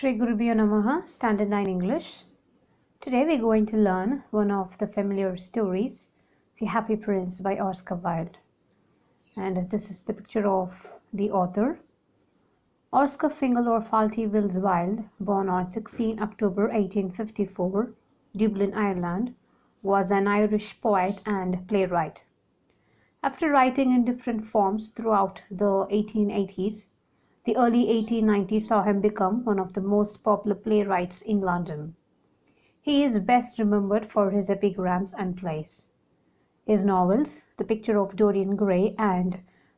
Shri Gurubhyo Namaha, Standard 9 English. Today we're going to learn one of the familiar stories, The Happy Prince by Oscar Wilde. And this is the picture of the author. Oscar Fingal or Falty Wills Wilde, born on 16 October 1854, Dublin, Ireland, was an Irish poet and playwright. After writing in different forms throughout the 1880s, the early 1890s saw him become one of the most popular playwrights in London. He is best remembered for his epigrams and plays. His novels, The Picture of Dorian Gray and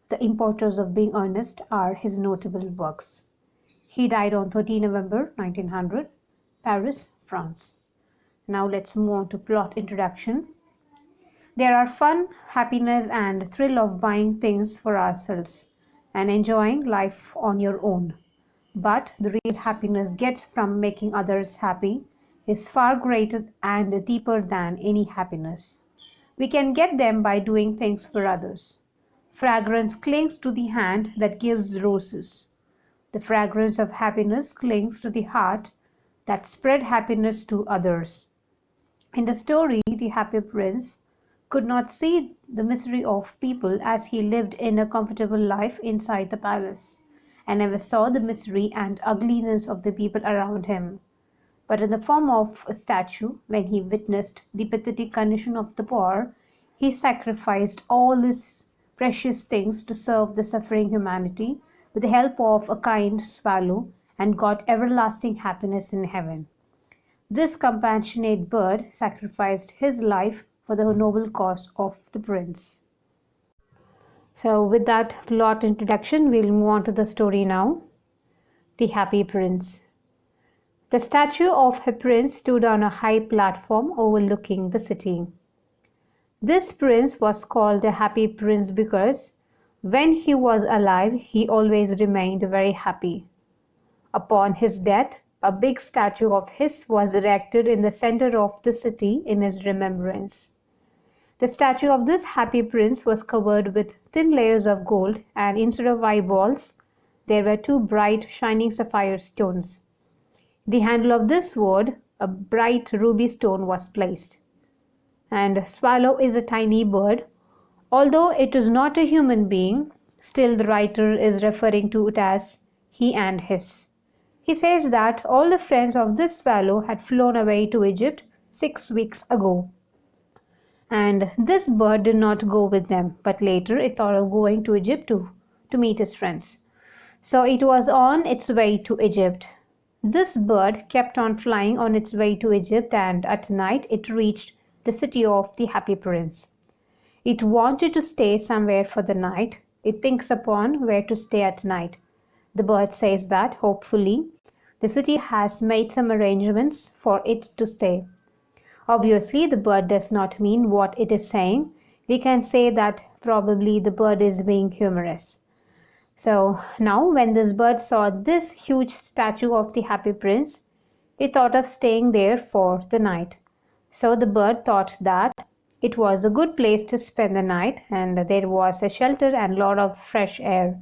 The Importance of Being Earnest, are his notable works. He died on 13 November 1900, Paris, France. Now let's move on to plot introduction. There are fun, happiness and thrill of buying things for ourselves and enjoying life on your own. But the real happiness gets from making others happy is far greater and deeper than any happiness. We can get them by doing things for others. Fragrance clings to the hand that gives roses. The fragrance of happiness clings to the heart that spread happiness to others. In the story, The Happy Prince could not see the misery of people as he lived in a comfortable life inside the palace, and never saw the misery and ugliness of the people around him. But in the form of a statue, when he witnessed the pathetic condition of the poor, he sacrificed all his precious things to serve the suffering humanity with the help of a kind swallow, and got everlasting happiness in heaven. This compassionate bird sacrificed his life for the noble cause of the prince. So with that plot introduction, we'll move on to the story now. The Happy Prince. The statue of a prince stood on a high platform overlooking the city. This prince was called a happy prince because when he was alive, he always remained very happy. Upon his death, a big statue of his was erected in the center of the city in his remembrance. The statue of this happy prince was covered with thin layers of gold, and instead of eyeballs, there were two bright, shining sapphire stones. The handle of this sword, a bright ruby stone, was placed. And swallow is a tiny bird. Although it is not a human being, still the writer is referring to it as he and his. He says that all the friends of this swallow had flown away to Egypt 6 weeks ago. And this bird did not go with them, but later it thought of going to Egypt to meet his friends. So it was on its way to Egypt. This bird kept on flying on its way to Egypt, and at night it reached the city of the Happy Prince. It wanted to stay somewhere for the night. It thinks upon where to stay at night. The bird says that, hopefully, the city has made some arrangements for it to stay. Obviously, the bird does not mean what it is saying. We can say that probably the bird is being humorous. So now when this bird saw this huge statue of the Happy Prince, it thought of staying there for the night. So the bird thought that it was a good place to spend the night, and there was a shelter and lot of fresh air.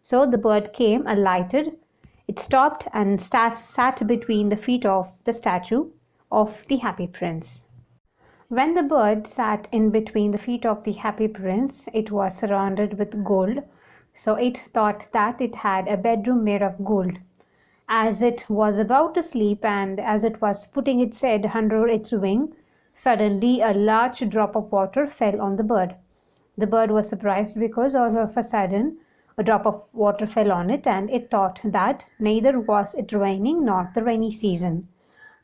So the bird came, alighted. It stopped and sat between the feet of the statue of the Happy Prince. When the bird sat in between the feet of the Happy Prince, it was surrounded with gold, so it thought that it had a bedroom made of gold. As it was about to sleep, and as it was putting its head under its wing, suddenly a large drop of water fell on the bird. The bird was surprised because all of a sudden a drop of water fell on it, and it thought that neither was it raining nor the rainy season.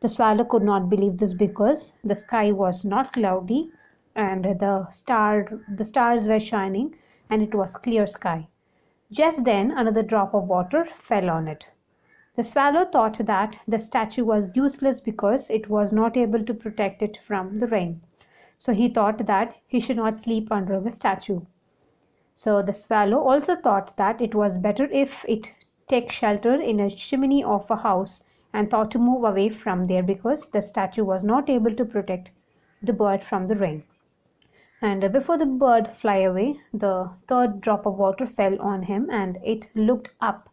The swallow could not believe this because the sky was not cloudy, and the stars were shining, and it was clear sky. Just then another drop of water fell on it. The swallow thought that the statue was useless because it was not able to protect it from the rain. So he thought that he should not sleep under the statue. So the swallow also thought that it was better if it take shelter in a chimney of a house, and thought to move away from there because the statue was not able to protect the bird from the rain. And before the bird flew away, the third drop of water fell on him, and it looked up.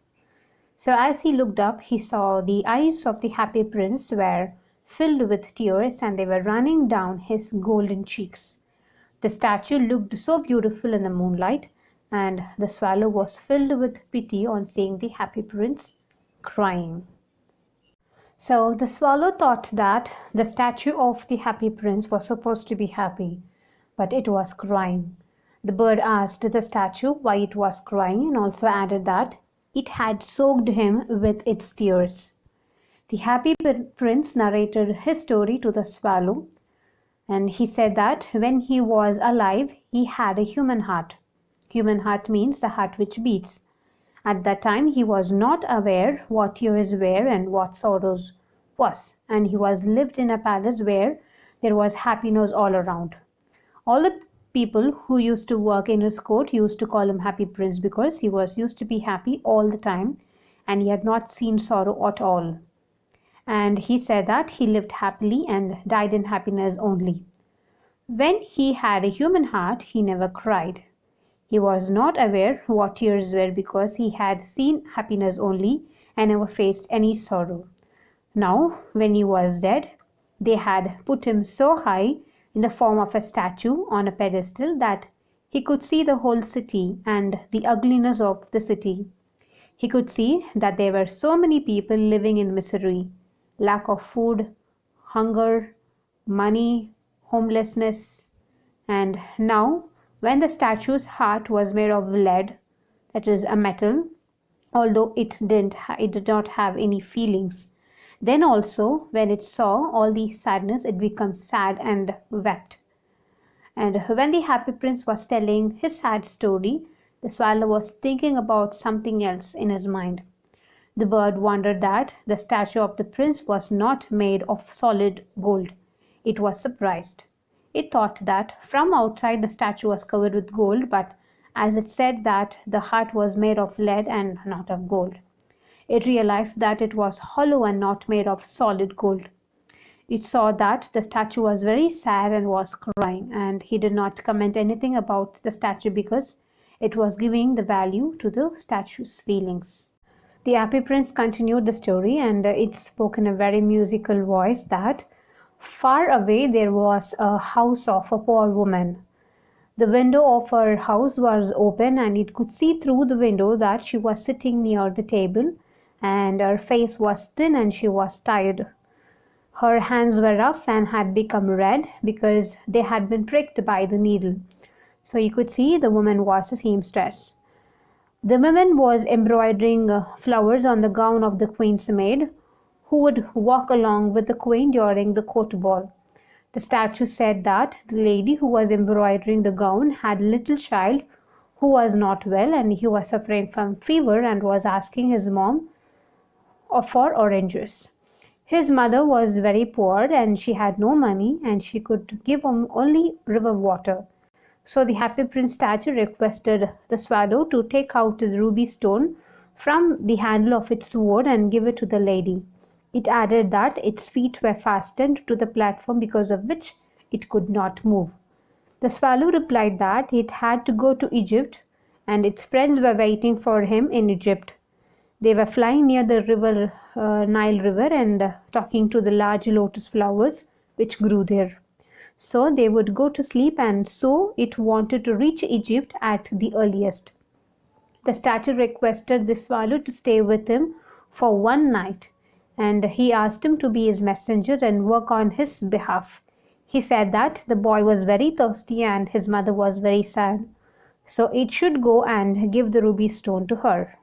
So as he looked up, he saw the eyes of the happy prince were filled with tears, and they were running down his golden cheeks. The statue looked so beautiful in the moonlight, and the swallow was filled with pity on seeing the happy prince crying. So the swallow thought that the statue of the happy prince was supposed to be happy, but it was crying. The bird asked the statue why it was crying, and also added that it had soaked him with its tears. The happy prince narrated his story to the swallow, and he said that when he was alive, he had a human heart. Human heart means the heart which beats. At that time he was not aware what tears were and what sorrows was, and he was lived in a palace where there was happiness all around. All the people who used to work in his court used to call him Happy Prince because he was used to be happy all the time, and he had not seen sorrow at all. And he said that he lived happily and died in happiness only. When he had a human heart, he never cried. He was not aware what tears were because he had seen happiness only and never faced any sorrow. Now, when he was dead, they had put him so high in the form of a statue on a pedestal that he could see the whole city and the ugliness of the city. He could see that there were so many people living in misery, lack of food, hunger, money, homelessness. And now, when the statue's heart was made of lead, that is a metal, although it did not have any feelings, then also when it saw all the sadness, it became sad and wept. And when the happy prince was telling his sad story, the swallow was thinking about something else in his mind. The bird wondered that the statue of the prince was not made of solid gold. It was surprised. It thought that from outside the statue was covered with gold, but as it said that the heart was made of lead and not of gold, it realized that it was hollow and not made of solid gold. It saw that the statue was very sad and was crying, and he did not comment anything about the statue because it was giving the value to the statue's feelings. The happy prince continued the story, and it spoke in a very musical voice that far away there was a house of a poor woman. The window of her house was open, and it could see through the window that she was sitting near the table, and her face was thin and she was tired. Her hands were rough and had become red because they had been pricked by the needle. So you could see the woman was a seamstress. The woman was embroidering flowers on the gown of the queen's maid, who would walk along with the queen during the court ball. The statue said that the lady who was embroidering the gown had a little child who was not well, and he was suffering from fever and was asking his mom for oranges. His mother was very poor and she had no money, and she could give him only river water. So the happy prince statue requested the swallow to take out the ruby stone from the handle of its sword and give it to the lady. It added that its feet were fastened to the platform because of which it could not move. The swallow replied that it had to go to Egypt, and its friends were waiting for him in Egypt. They were flying near the Nile River and talking to the large lotus flowers which grew there. So they would go to sleep, and so it wanted to reach Egypt at the earliest. The statue requested the swallow to stay with him for one night, and he asked him to be his messenger and work on his behalf. He said that the boy was very thirsty and his mother was very sad, so it should go and give the ruby stone to her.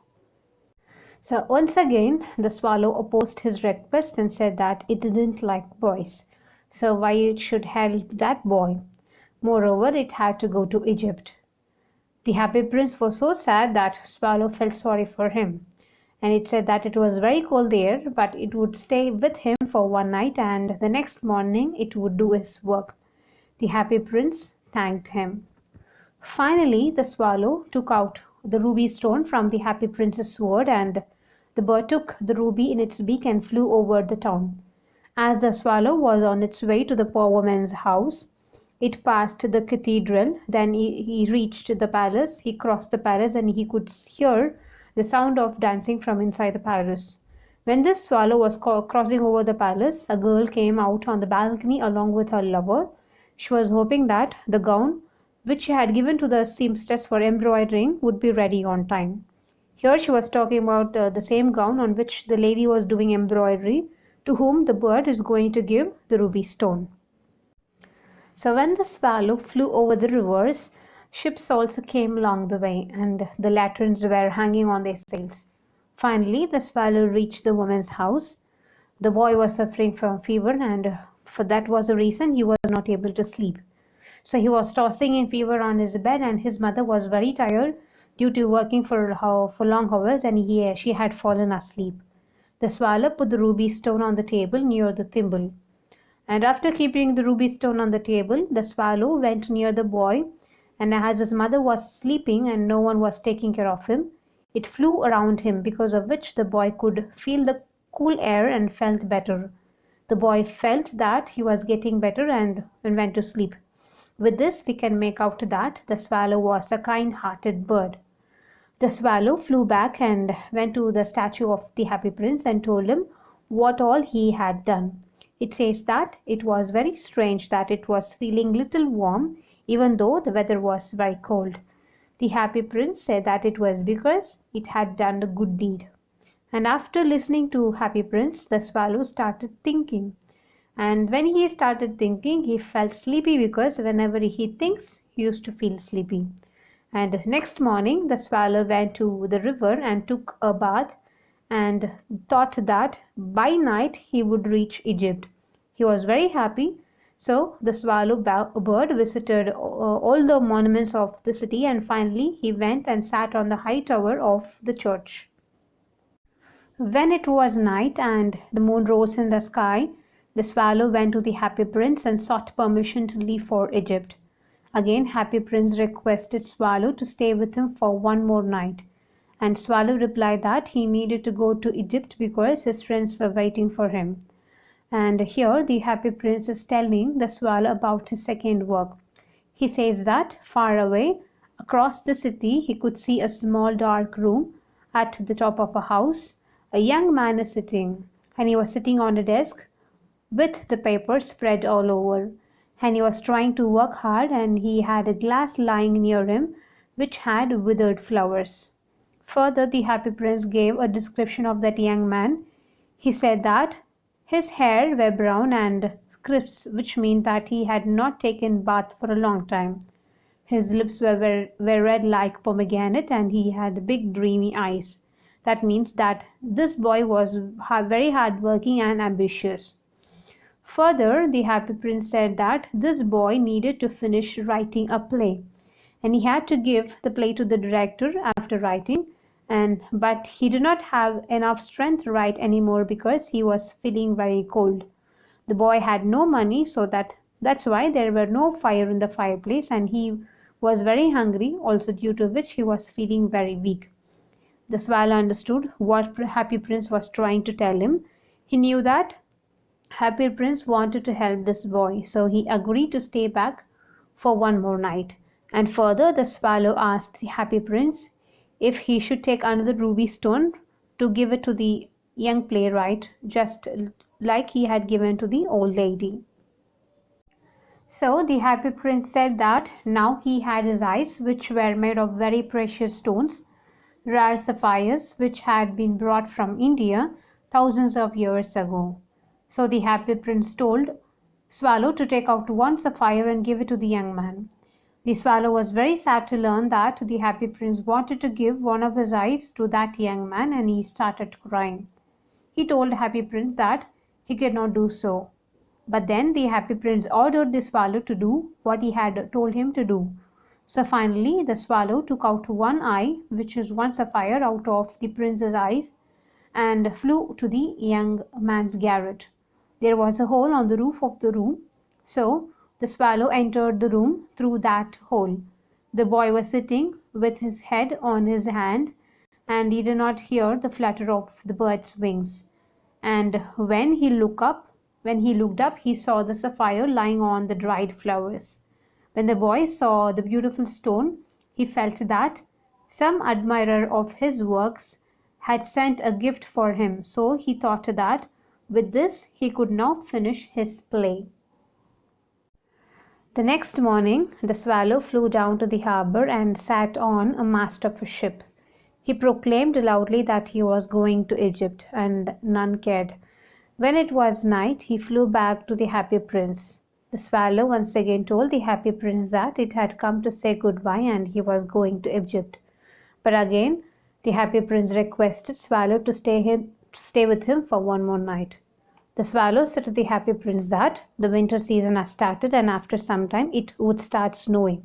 So once again the swallow opposed his request and said that it didn't like boys, so why it should help that boy. Moreover, it had to go to Egypt. The happy prince was so sad that swallow felt sorry for him, and it said that it was very cold there, but it would stay with him for one night, and the next morning it would do his work. The happy prince thanked him. Finally, the swallow took out the ruby stone from the happy prince's sword, and the bird took the ruby in its beak and flew over the town. As the swallow was on its way to the poor woman's house, it passed the cathedral. Then he reached the palace. He crossed the palace, and he could hear the sound of dancing from inside the palace. When this swallow was crossing over the palace, a girl came out on the balcony along with her lover. She was hoping that the gown, which she had given to the seamstress for embroidering, would be ready on time. Here she was talking about the same gown on which the lady was doing embroidery, to whom the bird is going to give the ruby stone. So when the swallow flew over the rivers, ships also came along the way, and the lanterns were hanging on their sails. Finally, the swallow reached the woman's house. The boy was suffering from fever, and for that was the reason he was not able to sleep. So he was tossing in fever on his bed, and his mother was very tired due to working for long hours, and she had fallen asleep. The swallow put the ruby stone on the table near the thimble. And after keeping the ruby stone on the table, the swallow went near the boy, and as his mother was sleeping and no one was taking care of him, it flew around him, because of which the boy could feel the cool air and felt better. The boy felt that he was getting better and went to sleep. With this, we can make out that the swallow was a kind-hearted bird. The swallow flew back and went to the statue of the Happy Prince and told him what all he had done. It says that it was very strange that it was feeling little warm even though the weather was very cold. The Happy Prince said that it was because it had done a good deed. And after listening to Happy Prince, the swallow started thinking. And when he started thinking, he felt sleepy, because whenever he thinks, he used to feel sleepy. And next morning, the swallow went to the river and took a bath, and thought that by night he would reach Egypt. He was very happy. So the swallow bird visited all the monuments of the city, and finally he went and sat on the high tower of the church. When it was night and the moon rose in the sky, the swallow went to the Happy Prince and sought permission to leave for Egypt. Again, Happy Prince requested Swallow to stay with him for one more night. And Swallow replied that he needed to go to Egypt because his friends were waiting for him. And here the Happy Prince is telling the Swallow about his second work. He says that far away, across the city, he could see a small dark room at the top of a house. A young man is sitting, and he was sitting on a desk with the paper spread all over. And he was trying to work hard, and he had a glass lying near him which had withered flowers. Further, the Happy Prince gave a description of that young man. He said that his hair were brown and crisp, which meant that he had not taken bath for a long time. His lips were red like pomegranate, and he had big dreamy eyes. That means that this boy was very hardworking and ambitious. Further, the Happy Prince said that this boy needed to finish writing a play, and he had to give the play to the director after writing, but he did not have enough strength to write anymore because he was feeling very cold. The boy had no money, so that's why there were no fire in the fireplace, and he was very hungry, also due to which he was feeling very weak. The swallow understood what Happy Prince was trying to tell him. He knew that Happy Prince wanted to help this boy, so he agreed to stay back for one more night. And further, the swallow asked the Happy Prince if he should take another ruby stone to give it to the young playwright, just like he had given to the old lady. So the Happy Prince said that now he had his eyes, which were made of very precious stones, rare sapphires, which had been brought from India thousands of years ago. So the Happy Prince told Swallow to take out one sapphire and give it to the young man. The swallow was very sad to learn that the Happy Prince wanted to give one of his eyes to that young man, and he started crying. He told Happy Prince that he could not do so. But then the Happy Prince ordered the swallow to do what he had told him to do. So finally the swallow took out one eye, which is one sapphire, out of the prince's eyes, and flew to the young man's garret. There was a hole on the roof of the room, so the swallow entered the room through that hole. The boy was sitting with his head on his hand, and he did not hear the flutter of the bird's wings. And when he looked up, he saw the sapphire lying on the dried flowers. When the boy saw the beautiful stone, he felt that Some admirer of his works had sent a gift for him, so he thought that with this he could now finish his play. The next morning the Swallow flew down to the harbour and sat on a mast of a ship. He proclaimed loudly that he was going to Egypt, and none cared. When it was night he flew back to the Happy Prince. The Swallow once again told the Happy Prince that it had come to say goodbye and he was going to Egypt. But again the Happy Prince requested Swallow to stay with him for one more night. The Swallow said to the Happy Prince that the winter season has started and after some time it would start snowing.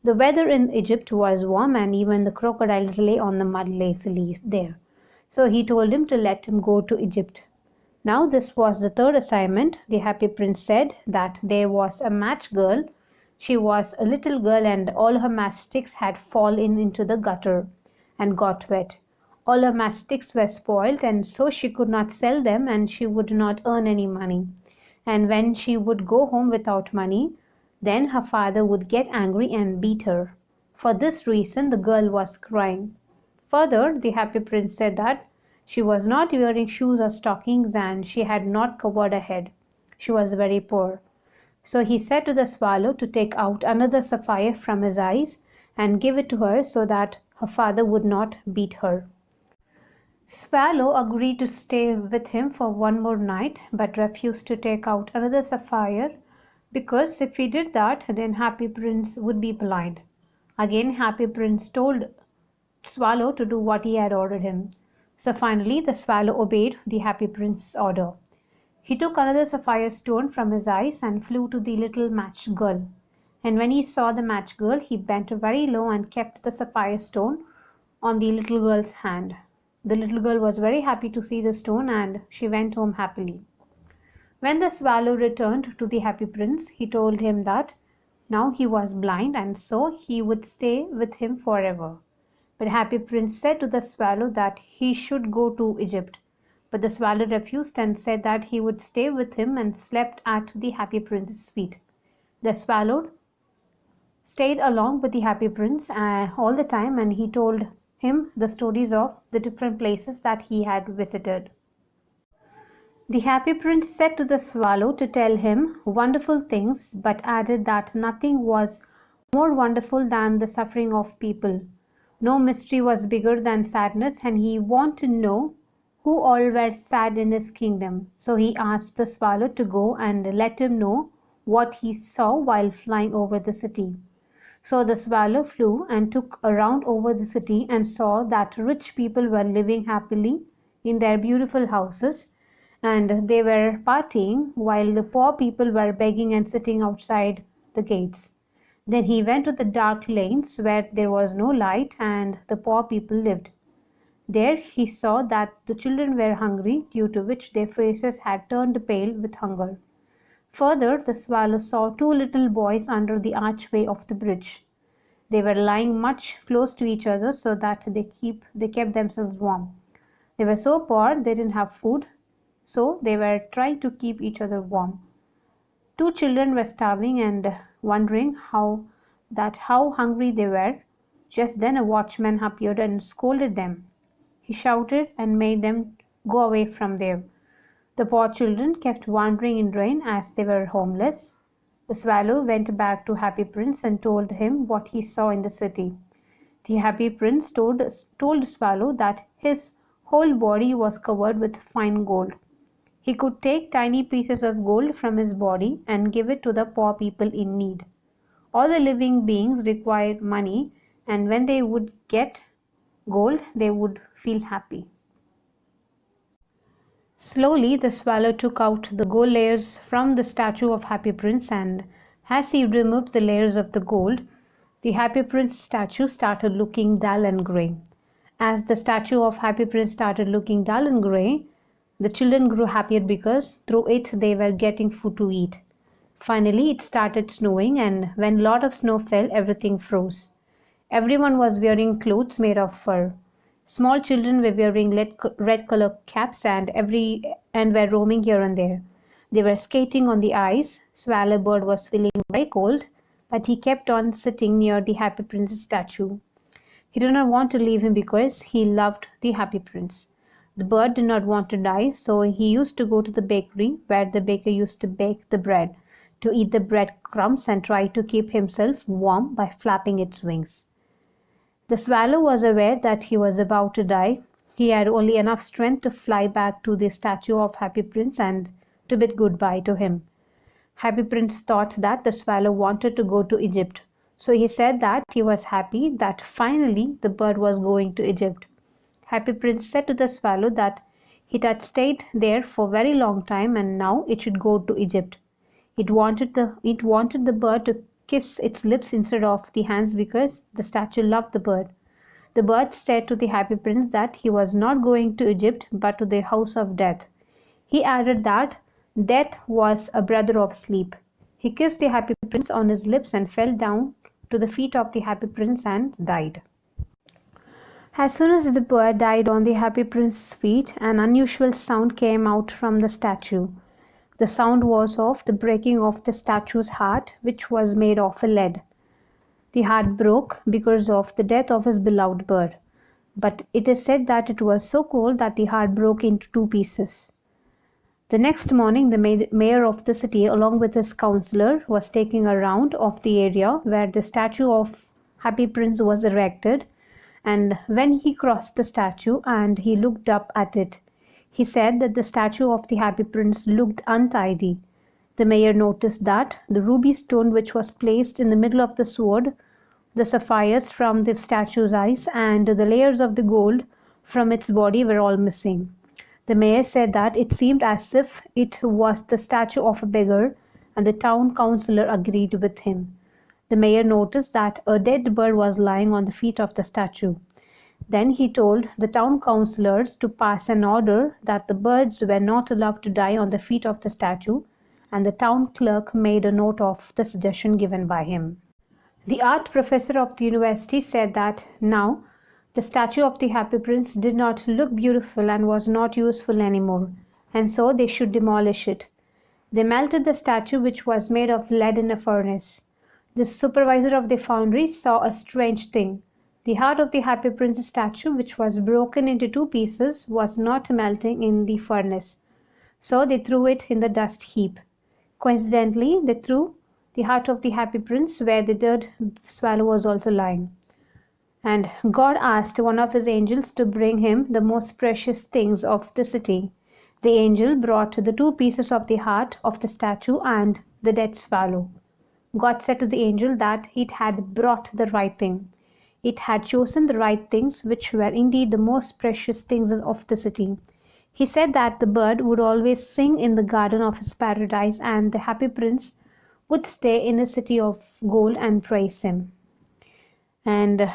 The weather in Egypt was warm and even the crocodiles lay on the mud lazily there. So he told him to let him go to Egypt. Now this was the third assignment. The Happy Prince said that there was a match girl. She was a little girl and all her matchsticks had fallen into the gutter and got wet. All her matchsticks were spoiled and so she could not sell them and she would not earn any money. And when she would go home without money, then her father would get angry and beat her. For this reason the girl was crying. Further, the Happy Prince said that she was not wearing shoes or stockings and she had not covered her head. She was very poor. So he said to the Swallow to take out another sapphire from his eyes and give it to her so that her father would not beat her. Swallow agreed to stay with him for one more night, but refused to take out another sapphire because if he did that, then Happy Prince would be blind. Again Happy Prince told Swallow to do what he had ordered him. So finally the Swallow obeyed the Happy Prince's order. He took another sapphire stone from his eyes and flew to the little match girl. And when he saw the match girl, he bent very low and kept the sapphire stone on the little girl's hand. The little girl was very happy to see the stone and she went home happily. When the Swallow returned to the Happy Prince, he told him that now he was blind and so he would stay with him forever. But Happy Prince said to the Swallow that he should go to Egypt. But the Swallow refused and said that he would stay with him and slept at the Happy Prince's feet. The Swallow stayed along with the Happy Prince all the time and he told him the stories of the different places that he had visited. The Happy Prince said to the Swallow to tell him wonderful things, but added that nothing was more wonderful than the suffering of people. No mystery was bigger than sadness, and he wanted to know who all were sad in his kingdom. So he asked the Swallow to go and let him know what he saw while flying over the city. So the Swallow flew and took a round over the city and saw that rich people were living happily in their beautiful houses and they were partying while the poor people were begging and sitting outside the gates. Then he went to the dark lanes where there was no light and the poor people lived. There he saw that the children were hungry, due to which their faces had turned pale with hunger. Further, the Swallow saw two little boys under the archway of the bridge. They were lying much close to each other so that they kept themselves warm. They were so poor they didn't have food, so they were trying to keep each other warm. Two children were starving and wondering how hungry they were. Just then a watchman appeared and scolded them. He shouted and made them go away from there. The poor children kept wandering in rain as they were homeless. The Swallow went back to Happy Prince and told him what he saw in the city. The Happy Prince told Swallow that his whole body was covered with fine gold. He could take tiny pieces of gold from his body and give it to the poor people in need. All the living beings required money, and when they would get gold, they would feel happy. Slowly the Swallow took out the gold layers from the statue of Happy Prince, and as he removed the layers of the gold, the Happy Prince statue started looking dull and grey. As the statue of Happy Prince started looking dull and grey, the children grew happier because through it they were getting food to eat. Finally it started snowing, and when a lot of snow fell, everything froze. Everyone was wearing clothes made of fur. Small children were wearing red color caps and were roaming here and there. They were skating on the ice. Swallow Bird was feeling very cold, but he kept on sitting near the Happy Prince's statue. He did not want to leave him because he loved the happy prince. The bird did not want to die, so he used to go to the bakery where the baker used to bake the bread, to eat the bread crumbs and try to keep himself warm by flapping its wings. The swallow was aware that he was about to die. He had only enough strength to fly back to the statue of Happy Prince and to bid goodbye to him. Happy Prince thought that the swallow wanted to go to Egypt, so he said that he was happy that finally the bird was going to Egypt. Happy Prince said to the swallow that it had stayed there for a very long time and now it should go to Egypt. It wanted the bird to kiss its lips instead of the hands because the statue loved the bird. The bird said to the happy prince that he was not going to Egypt but to the house of death. He added that death was a brother of sleep. He kissed the happy prince on his lips and fell down to the feet of the happy prince and died. As soon as the bird died on the happy prince's feet, an unusual sound came out from the statue. The sound was of the breaking of the statue's heart, which was made of lead. The heart broke because of the death of his beloved bird, but it is said that it was so cold that the heart broke into two pieces. The next morning the mayor of the city, along with his councillor, was taking a round of the area where the statue of Happy Prince was erected, and when he crossed the statue and he looked up at it, he said that the statue of the Happy Prince looked untidy. The mayor noticed that the ruby stone which was placed in the middle of the sword, the sapphires from the statue's eyes, and the layers of the gold from its body were all missing. The mayor said that it seemed as if it was the statue of a beggar, and the town councillor agreed with him. The mayor noticed that a dead bird was lying on the feet of the statue. Then he told the town councillors to pass an order that the birds were not allowed to die on the feet of the statue, and the town clerk made a note of the suggestion given by him. The art professor of the university said that now the statue of the Happy Prince did not look beautiful and was not useful anymore, and so they should demolish it. They melted the statue, which was made of lead, in a furnace. The supervisor of the foundry saw a strange thing. The heart of the Happy Prince statue, which was broken into two pieces, was not melting in the furnace, so they threw it in the dust heap. Coincidentally, they threw the heart of the Happy Prince where the dead swallow was also lying. And God asked one of his angels to bring him the most precious things of the city. The angel brought the two pieces of the heart of the statue and the dead swallow. God said to the angel that it had brought the right thing. It had chosen the right things, which were indeed the most precious things of the city. He said that the bird would always sing in the garden of his paradise, and the happy prince would stay in a city of gold and praise him. And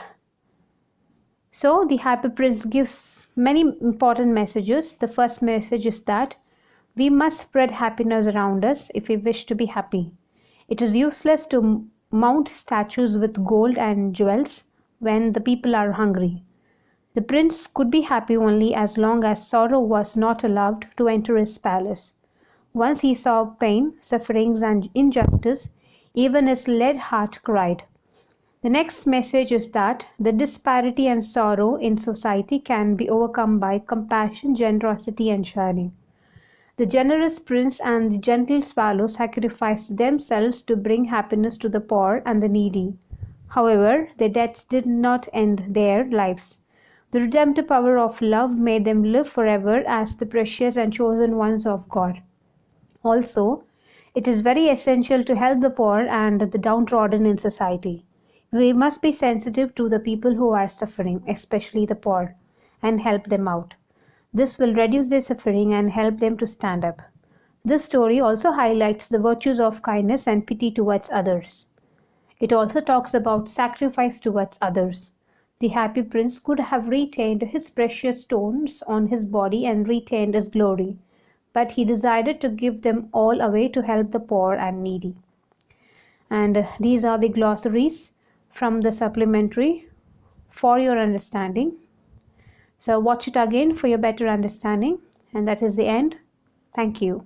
so the happy prince gives many important messages. The first message is that we must spread happiness around us if we wish to be happy. It is useless to mount statues with gold and jewels when the people are hungry. The prince could be happy only as long as sorrow was not allowed to enter his palace. Once he saw pain, sufferings, and injustice, even his lead heart cried. The next message is that the disparity and sorrow in society can be overcome by compassion, generosity, and sharing. The generous prince and the gentle swallow sacrificed themselves to bring happiness to the poor and the needy. However, their deaths did not end their lives. The redemptive power of love made them live forever as the precious and chosen ones of God. Also, it is very essential to help the poor and the downtrodden in society. We must be sensitive to the people who are suffering, especially the poor, and help them out. This will reduce their suffering and help them to stand up. This story also highlights the virtues of kindness and pity towards others. It also talks about sacrifice towards others. The happy prince could have retained his precious stones on his body and retained his glory, but he decided to give them all away to help the poor and needy. And these are the glossaries from the supplementary for your understanding. So watch it again for your better understanding. And that is the end. Thank you.